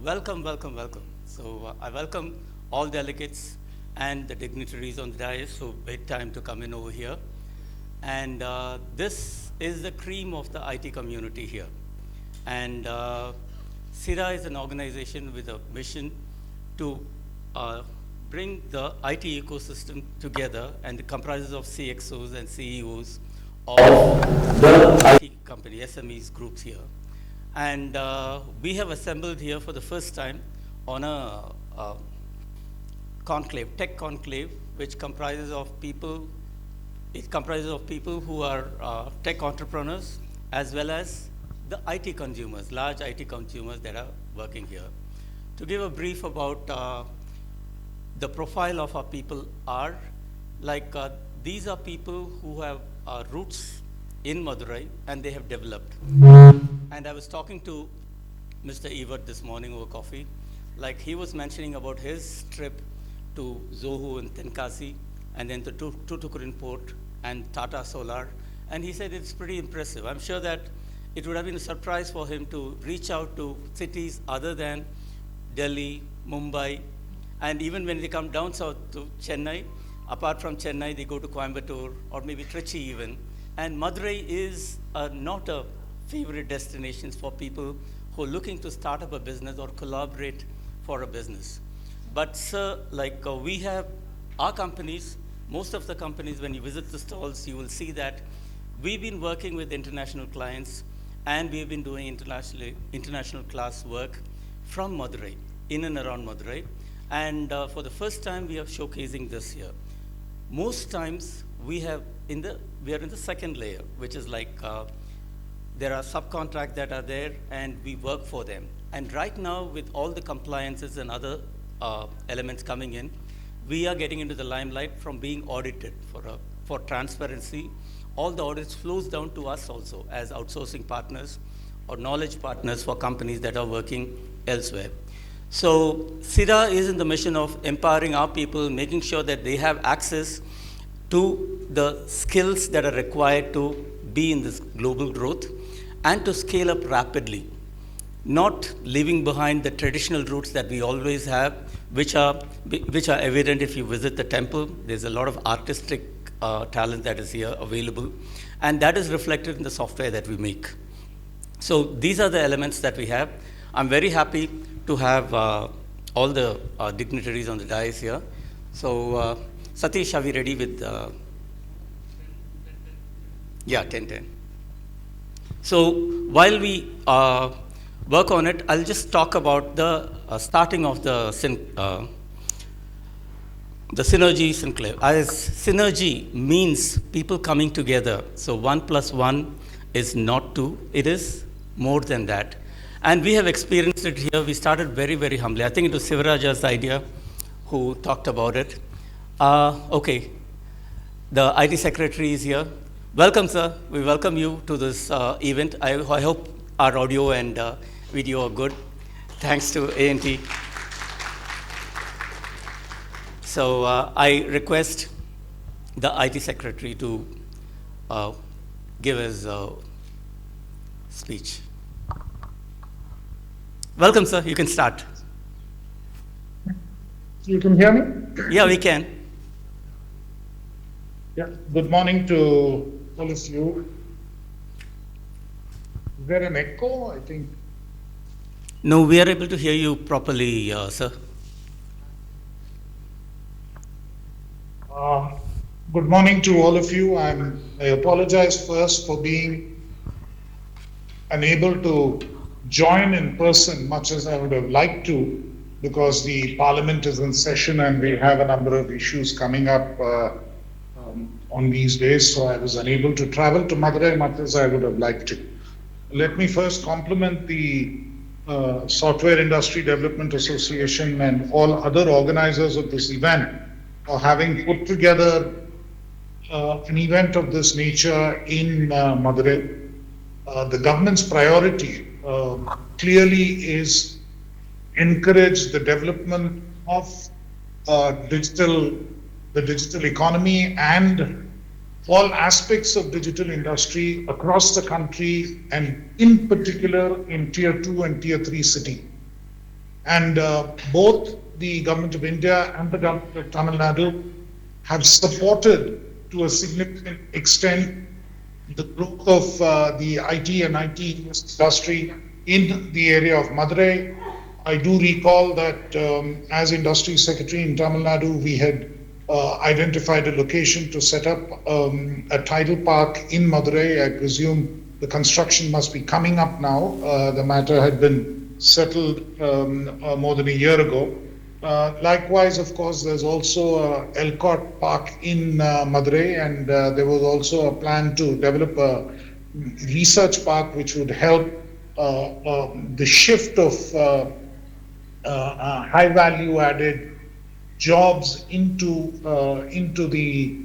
welcome, welcome, welcome. I welcome all delegates and the dignitaries on the dais who made time to come in over here. And this is the cream of the IT community here. And SIDA is an organization with a mission to bring the IT ecosystem together, and it comprises of CXOs and CEOs of the IT company, SMEs groups here. And we have assembled here for the first time on a conclave, tech conclave, which comprises of people, who are tech entrepreneurs, as well as the IT consumers, large IT consumers that are working here. To give a brief about the profile of our people are, these are people who have roots in Madurai, and they have developed. And I was talking to Mr. Evert this morning over coffee. Like, he was mentioning about his trip to Zoho and Tenkasi, and then to Tuticorin Port and Tata Solar. And he said it's pretty impressive. I'm sure that it would have been a surprise for him to reach out to cities other than Delhi, Mumbai, and even when they come down south to Chennai, apart from Chennai, they go to Coimbatore or maybe Trichy even. And Madurai is not a favorite destination for people who are looking to start up a business or collaborate for a business. But sir, we have our companies, most of the companies, when you visit the stalls, you will see that we've been working with international clients, and we've been doing international class work from Madurai, in and around Madurai. And for the first time, we are showcasing this here. Most times, we are in the second layer, which is there are subcontracts that are there, and we work for them. And right now, with all the compliances and other elements coming in, we are getting into the limelight from being audited for transparency. All the audits flows down to us also as outsourcing partners or knowledge partners for companies that are working elsewhere. So SIDA is in the mission of empowering our people, making sure that they have access to the skills that are required to be in this global growth and to scale up rapidly, not leaving behind the traditional routes that we always have, which are evident if you visit the temple. There's a lot of artistic talent that is here available, and that is reflected in the software that we make. So these are the elements that we have. I'm very happy to have all the dignitaries on the dais here. So Satish, are we ready with, 10:10. So while we work on it, I'll just talk about the starting of the synergy synclave. As synergy means people coming together. So 1 + 1 is not 2, it is more than that. And we have experienced it here. We started very, very humbly. I think it was Sivaraja's idea who talked about it. Okay, the IT secretary is here. Welcome, sir. We welcome you to this event. I hope our audio and video are good. Thanks to A&T. So I request the IT secretary to give his speech. Welcome, sir. You can start. You can hear me? Yeah, we can. Yeah. Good morning to all of you. Is there an echo? I think. No, we are able to hear you properly, sir. Good morning to all of you. I apologize first for being unable to join in person much as I would have liked to, because the Parliament is in session and we have a number of issues coming up on these days, so I was unable to travel to Madurai much as I would have liked to. Let me first compliment the Software Industry Development Association and all other organizers of this event for having put together an event of this nature in Madurai. The government's priority clearly is encourage the development of the digital economy and all aspects of digital industry across the country, and in particular in tier 2 and tier 3 city. And both the government of India and the government of Tamil Nadu have supported to a significant extent the growth of the IT and IT industry in the area of Madurai. I do recall that as Industry Secretary in Tamil Nadu, we had identified a location to set up a tidal park in Madurai. I presume the construction must be coming up now. The matter had been settled more than a year ago. Likewise, of course, there's also Elcott Park in Madurai, and there was also a plan to develop a research park which would help the shift of high value added jobs into the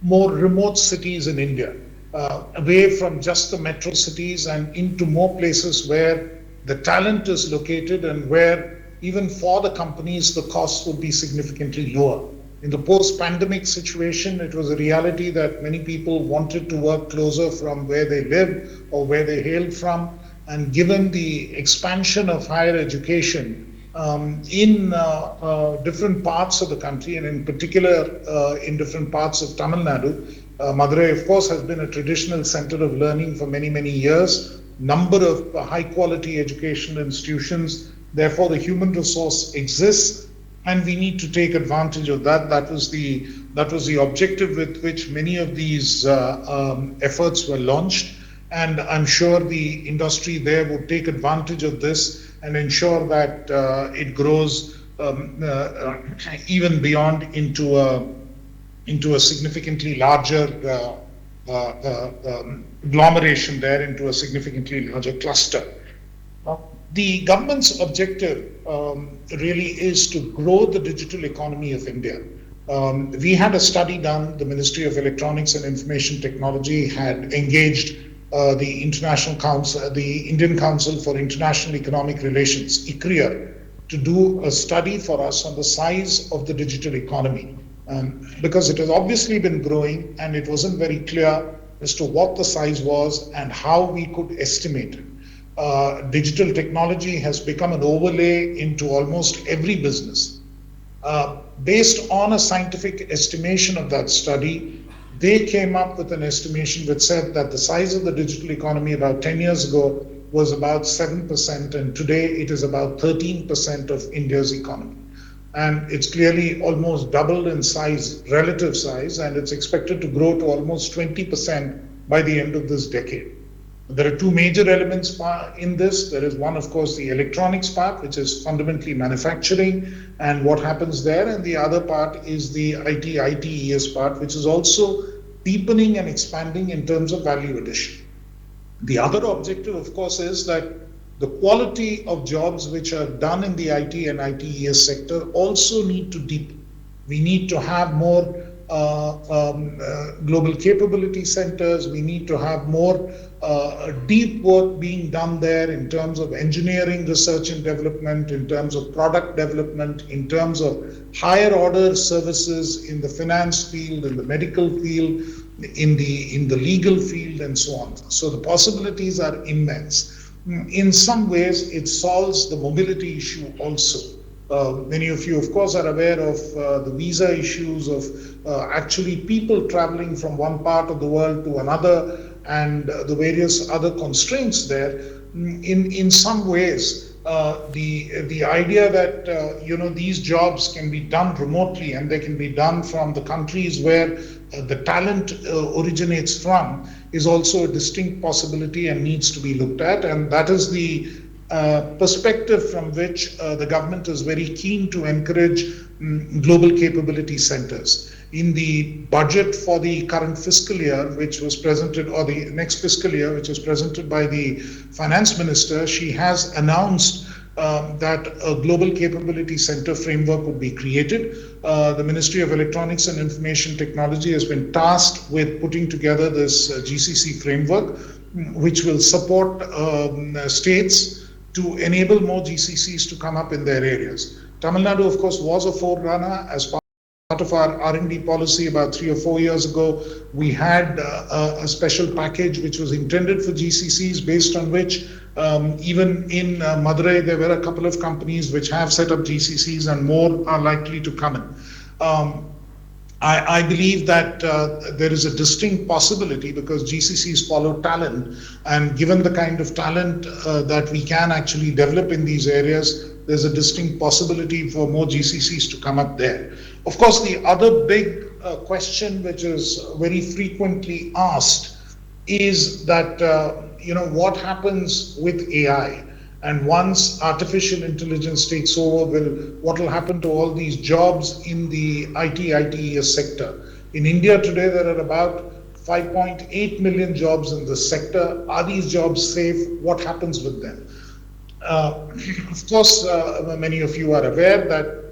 more remote cities in India, away from just the metro cities and into more places where the talent is located and where even for the companies, the costs would be significantly lower. In the post-pandemic situation, it was a reality that many people wanted to work closer from where they lived or where they hailed from. And given the expansion of higher education in different parts of the country, and in particular in different parts of Tamil Nadu, Madurai, of course, has been a traditional center of learning for many, many years. Number of high-quality educational institutions. Therefore, the human resource exists, and we need to take advantage of that. That was the objective with which many of these efforts were launched, and I'm sure the industry there would take advantage of this and ensure that it grows even beyond into a significantly larger agglomeration there, into a significantly larger cluster. The government's objective really is to grow the digital economy of India. We had a study done. The Ministry of Electronics and Information Technology had engaged the International Council, the Indian Council for International Economic Relations, ICRIER, to do a study for us on the size of the digital economy. Because it has obviously been growing and it wasn't very clear as to what the size was and how we could estimate it. Digital technology has become an overlay into almost every business. Based on a scientific estimation of that study, they came up with an estimation which said that the size of the digital economy about 10 years ago was about 7%, and today it is about 13% of India's economy. And it's clearly almost doubled in size, relative size, and it's expected to grow to almost 20% by the end of this decade. There are two major elements in this. There is one, of course, the electronics part, which is fundamentally manufacturing and what happens there. And the other part is the ITES part, which is also deepening and expanding in terms of value addition. The other objective, of course, is that the quality of jobs which are done in the IT and ITES sector also need to deepen. We need to have more global capability centers. We need to have more deep work being done there in terms of engineering, research and development, in terms of product development, in terms of higher order services in the finance field, in the medical field, in the legal field, and so on. So the possibilities are immense. In some ways, it solves the mobility issue also. Many of you, of course, are aware of the visa issues of actually people traveling from one part of the world to another, and the various other constraints there. In some ways, the idea that these jobs can be done remotely and they can be done from the countries where the talent originates from is also a distinct possibility and needs to be looked at. And that is the perspective from which the government is very keen to encourage global capability centers. In the budget for the current fiscal year, which was presented, or the next fiscal year, which was presented by the finance minister, she has announced that a global capability center framework would be created. The Ministry of Electronics and Information Technology has been tasked with putting together this GCC framework, which will support states to enable more GCCs to come up in their areas. Tamil Nadu, of course, was a forerunner. As part of our R&D policy about 3 or 4 years ago, we had a special package which was intended for GCCs, based on which Even in Madurai, there were a couple of companies which have set up GCCs, and more are likely to come in. I believe that there is a distinct possibility, because GCCs follow talent, and given the kind of talent that we can actually develop in these areas, there's a distinct possibility for more GCCs to come up there. Of course, the other big question which is very frequently asked is that, what happens with AI? And once artificial intelligence takes over, what will happen to all these jobs in the ITES sector? In India today, there are about 5.8 million jobs in this sector. Are these jobs safe? What happens with them? Of course, many of you are aware that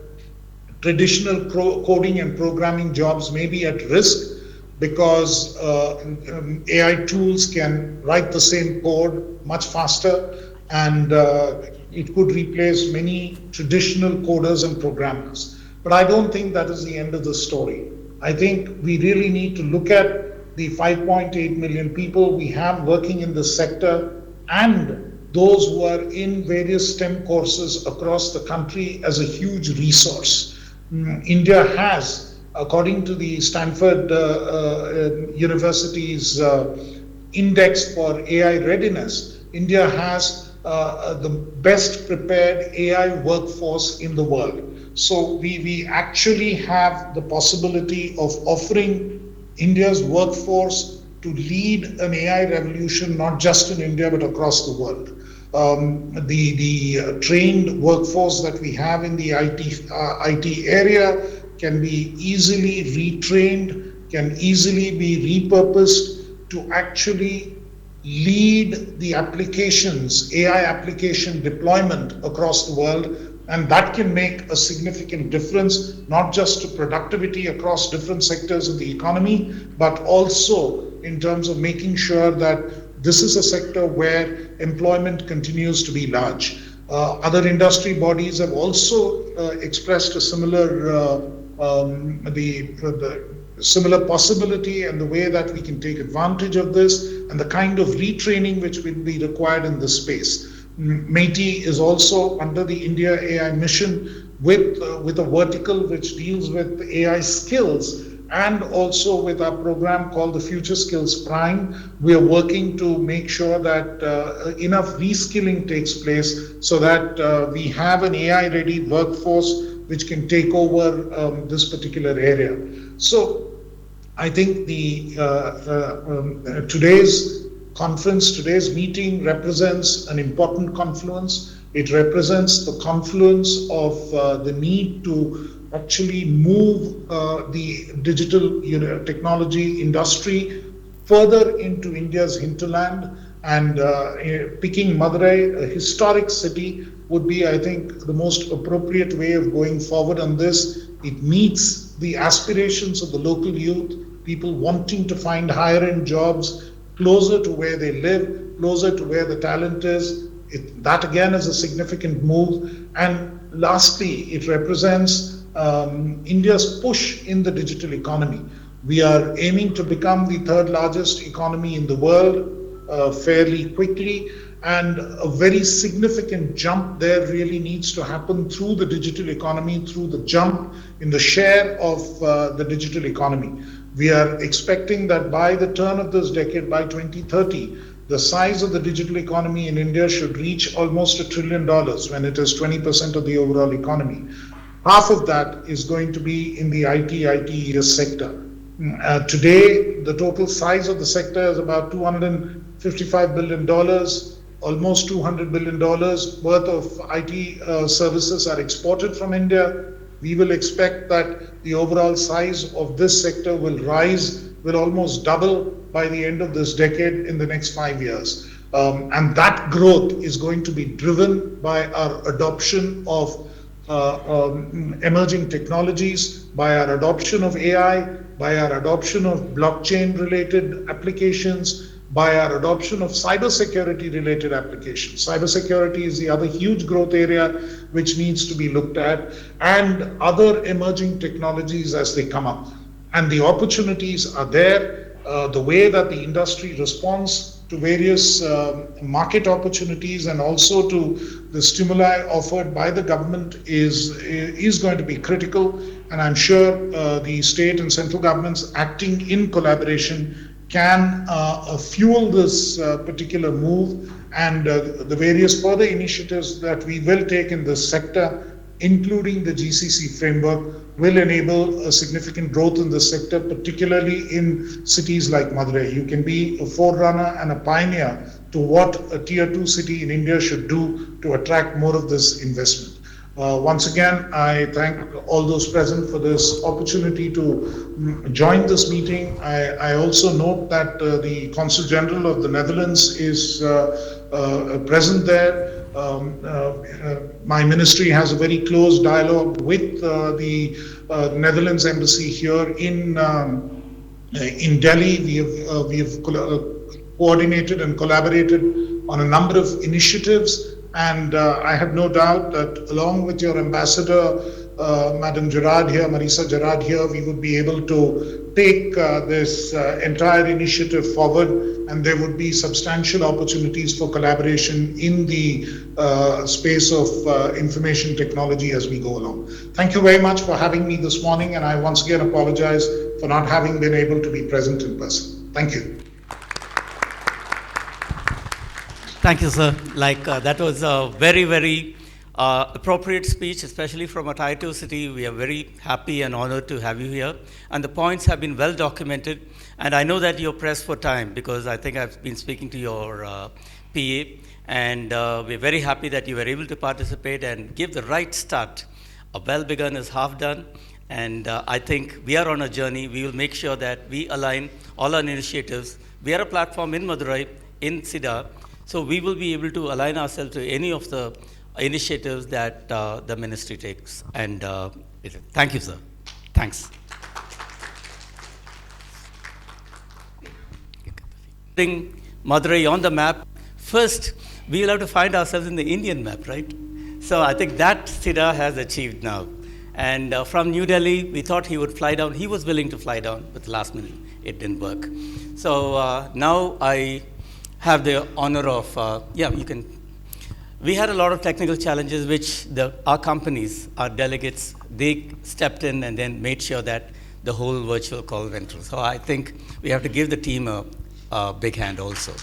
traditional coding and programming jobs may be at risk, because AI tools can write the same code much faster, and it could replace many traditional coders and programmers. But I don't think that is the end of the story. I think we really need to look at the 5.8 million people we have working in this sector, and those who are in various STEM courses across the country, as a huge resource. India has, according to the Stanford University's index for AI readiness, India has the best prepared AI workforce in the world. So we actually have the possibility of offering India's workforce to lead an AI revolution, not just in India, but across the world. The trained workforce that we have in the IT area can be easily retrained, can easily be repurposed to actually lead the applications, AI application deployment across the world. And that can make a significant difference, not just to productivity across different sectors of the economy, but also in terms of making sure that this is a sector where employment continues to be large. Other industry bodies have also expressed a similar similar possibility, and the way that we can take advantage of this, and the kind of retraining which will be required in this space. MeitY is also under the India AI mission with a vertical which deals with AI skills, and also with our program called the Future Skills Prime. We are working to make sure that enough reskilling takes place, so that we have an AI ready workforce which can take over this particular area. So I think today's conference, today's meeting represents an important confluence. It represents the confluence of the need to actually move the digital technology industry further into India's hinterland, and picking Madurai, a historic city, would be, I think, the most appropriate way of going forward on this. It meets the aspirations of the local youth, people wanting to find higher end jobs closer to where they live, closer to where the talent is. That again is a significant move. And lastly, it represents India's push in the digital economy. We are aiming to become the third largest economy in the world fairly quickly, and a very significant jump there really needs to happen through the digital economy, through the jump in the share of the digital economy. We are expecting that by the turn of this decade, by 2030, the size of the digital economy in India should reach almost $1 trillion, when it is 20% of the overall economy. Half of that is going to be in the ITES sector. Today, the total size of the sector is about $255 billion. Almost $200 billion worth of IT services are exported from India. We will expect that the overall size of this sector will almost double by the end of this decade in the next 5 years. And that growth is going to be driven by our adoption of emerging technologies, by our adoption of AI, by our adoption of blockchain-related applications, by our adoption of cybersecurity-related applications. Cybersecurity is the other huge growth area which needs to be looked at, and other emerging technologies as they come up. And the opportunities are there. The way that the industry responds to various market opportunities and also to the stimuli offered by the government is going to be critical. And I'm sure the state and central governments acting in collaboration can fuel this particular move, and the various further initiatives that we will take in this sector, including the GCC framework, will enable a significant growth in the sector, particularly in cities like Madurai. You can be a forerunner and a pioneer to what a tier 2 city in India should do to attract more of this investment. Once again, I thank all those present for this opportunity to join this meeting. I also note that the Consul General of the Netherlands is present there. My ministry has a very close dialogue with the Netherlands embassy here in Delhi. We have coordinated and collaborated on a number of initiatives, and I have no doubt that along with your ambassador, Madam Gerard here, Marisa Gerard here, we would be able to take this entire initiative forward, and there would be substantial opportunities for collaboration in the space of information technology as we go along. Thank you very much for having me this morning, and I once again apologize for not having been able to be present in person. Thank you. Thank you, sir. That was a very, very appropriate speech, especially from a tier 2 city. We are very happy and honored to have you here. And the points have been well documented. And I know that you're pressed for time because I think I've been speaking to your PA. And we're very happy that you were able to participate and give the right start. A well begun is half done. And I think we are on a journey. We will make sure that we align all our initiatives. We are a platform in Madurai, in SIDA. So we will be able to align ourselves to any of the initiatives that the ministry takes. And thank you, sir. Thanks. Putting Madurai on the map, first we will have to find ourselves in the Indian map, right? So I think that SIDA has achieved now. And from New Delhi, we thought he would fly down. He was willing to fly down, but last minute it didn't work. So now I have the honor of, you can. We had a lot of technical challenges which our companies, our delegates, they stepped in and then made sure that the whole virtual call went through. So I think we have to give the team a big hand also.